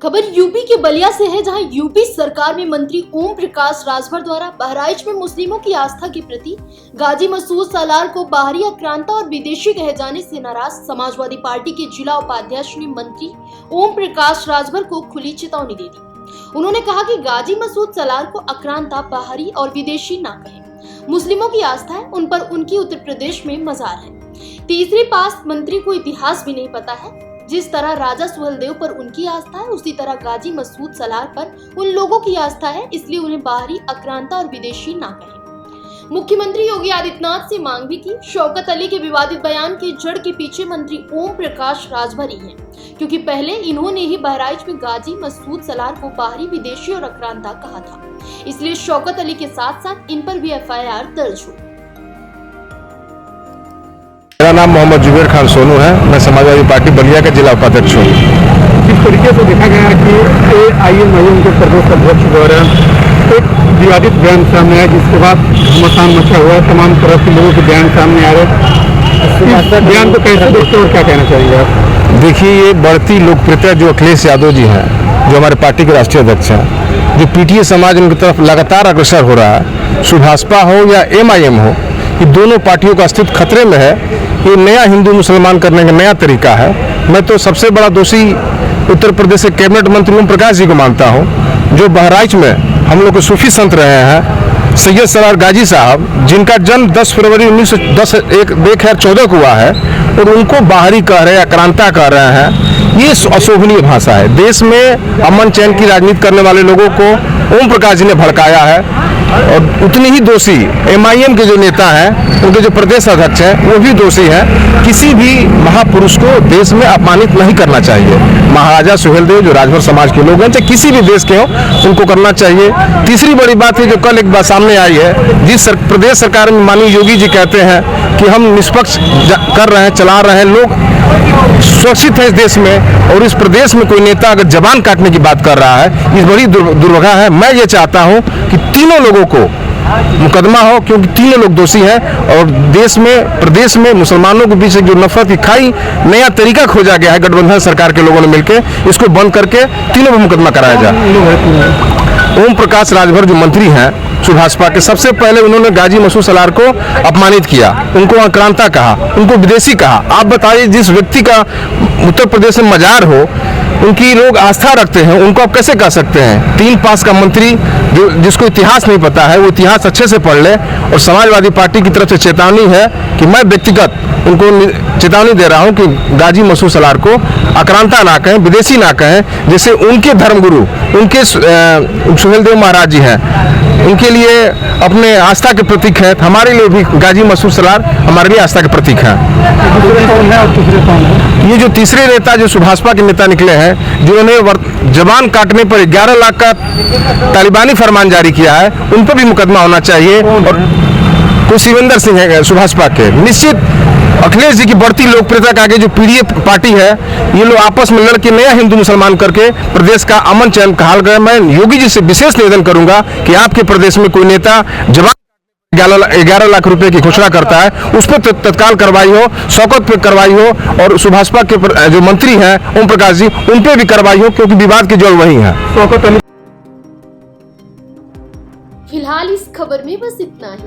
खबर यूपी के बलिया से है, जहां यूपी सरकार में मंत्री ओम प्रकाश राजभर द्वारा बहराइच में मुस्लिमों की आस्था के प्रति गाजी मसूद सालार को बाहरी आक्रांता और विदेशी कहे जाने से नाराज समाजवादी पार्टी के जिला उपाध्यक्ष ने मंत्री ओम प्रकाश राजभर को खुली चेतावनी दे दी। उन्होंने कहा कि गाजी मसूद सालार को आक्रांता, बाहरी और विदेशी ना कहें। मुस्लिमों की आस्था है, उन पर उनकी उत्तर प्रदेश में मजार है। तीसरी पास मंत्री को इतिहास भी नहीं पता है। जिस तरह राजा सुहेलदेव पर उनकी आस्था है, उसी तरह गाजी मसूद सालार पर उन लोगों की आस्था है, इसलिए उन्हें बाहरी, आक्रांता और विदेशी ना कहें। मुख्यमंत्री योगी आदित्यनाथ से मांग भी की। शौकत अली के विवादित बयान की जड़ के पीछे मंत्री ओम प्रकाश राजभर ही हैं, क्योंकि पहले इन्होंने ही बहराइच में गाजी मसूद सालार को बाहरी, विदेशी और आक्रांता कहा था। इसलिए शौकत अली के साथ साथ इन पर भी FIR दर्ज हो। मेरा नाम मोहम्मद जुबेर खान सोनू है। मैं समाजवादी पार्टी बलिया का जिला उपाध्यक्ष हूँ। इस तरीके से देखा गया कि AIM के प्रदेश अध्यक्ष द्वारा एक विवादित बयान सामने आया, जिसके बाद घमासान मचा हुआ है। तमाम तरह के लोगों के बयान सामने आ रहे। बयान को कैसे देखते और क्या कहना चाहेंगे आप? देखिए, ये बढ़ती लोकप्रियता जो अखिलेश यादव जी हैं, जो हमारे पार्टी के राष्ट्रीय अध्यक्ष हैं, जो PTA समाज उनकी तरफ लगातार अग्रसर हो रहा है, सुभाषपा हो या MIM हो, ये दोनों पार्टियों का अस्तित्व खतरे में है। ये नया हिंदू मुसलमान करने का नया तरीका है। मैं तो सबसे बड़ा दोषी उत्तर प्रदेश के कैबिनेट मंत्री ओम प्रकाश जी को मानता हूँ, जो बहराइच में हम लोग के सूफी संत रहे हैं, सैयद सरार गाजी साहब, जिनका जन्म 10 फरवरी 2014 को हुआ है, और उनको बाहरी कह रहे हैं, आक्रांता कह रहे हैं। ये अशोभनीय भाषा है। देश में अमन चैन की राजनीति करने वाले लोगों को ओम प्रकाश जी ने भड़काया है, और उतनी ही दोषी MIM के जो नेता हैं, उनके जो प्रदेश अध्यक्ष हैं, वो भी दोषी हैं। किसी भी महापुरुष को देश में अपमानित नहीं करना चाहिए। महाराजा सुहेलदेव जो राजभर समाज के लोग हैं, चाहे किसी भी देश के हों, उनको करना चाहिए। तीसरी बड़ी बात है जो कल एक बात सामने आई है, जिस प्रदेश सरकार में माननीय योगी जी कहते हैं कि हम निष्पक्ष कर रहे हैं, चला रहे हैं, लोग सुरक्षित है इस देश में, और इस प्रदेश में कोई नेता अगर जबान काटने की बात कर रहा है, ये बड़ी दुर्भाग्य है। मैं ये चाहता हूं कि तीनों लोगों को मुकदमा हो, क्योंकि तीनों लोग दोषी हैं, और देश में, प्रदेश में मुसलमानों के बीच जो नफरत की खाई नया तरीका खोजा गया है गठबंधन सरकार के लोगों ने मिलकर, इसको बंद करके तीनों पर मुकदमा कराया जाए। ओम प्रकाश राजभर जो मंत्री हैं सुभाषपा के, सबसे पहले उन्होंने गाजी मसूद सालार को अपमानित किया, उनको आक्रांता कहा, उनको विदेशी कहा। आप बताइए, जिस व्यक्ति का उत्तर प्रदेश में मजार हो, उनकी लोग आस्था रखते हैं, उनको आप कैसे कह सकते हैं? 3 पास का मंत्री जिसको इतिहास नहीं पता है, वो इतिहास अच्छे से पढ़ ले। और समाजवादी पार्टी की तरफ से चेतावनी है कि मैं व्यक्तिगत उनको चेतावनी दे रहा हूं कि गाजी मसूद सालार को आक्रांता ना कहें, विदेशी ना कहें। जैसे उनके धर्मगुरु, उनके सुहेलदेव महाराज जी हैं, उनके लिए अपने आस्था के प्रतीक है, हमारे लिए भी गाजी मसूद सालार हमारे लिए आस्था के प्रतीक है। ये जो तीसरे नेता जो सुभाषपा के नेता निकले हैं, जिन्होंने जबान काटने पर 11 लाख का तालिबानी फरमान जारी किया है, उन पर भी मुकदमा होना चाहिए। और कोई शिवेंद्र सिंह है सुभाषपा के। निश्चित अखिलेश जी की बढ़ती लोकप्रियता के आगे जो PDA पार्टी है, ये लोग आपस में लड़के नया हिंदू मुसलमान करके प्रदेश का अमन चैन का हाल गए। मैं योगी जी से विशेष निवेदन करूंगा कि आपके प्रदेश में कोई नेता जवान 11 लाख रुपए की घोषणा करता है, उस पर तत्काल कार्रवाई हो, शौकत पे कार्रवाई हो, और सुभाषपा के जो मंत्री हैं ओम प्रकाश जी, उन पे भी कार्रवाई हो, क्योंकि विवाद की जड़ वही है। फिलहाल इस खबर में बस इतना ही।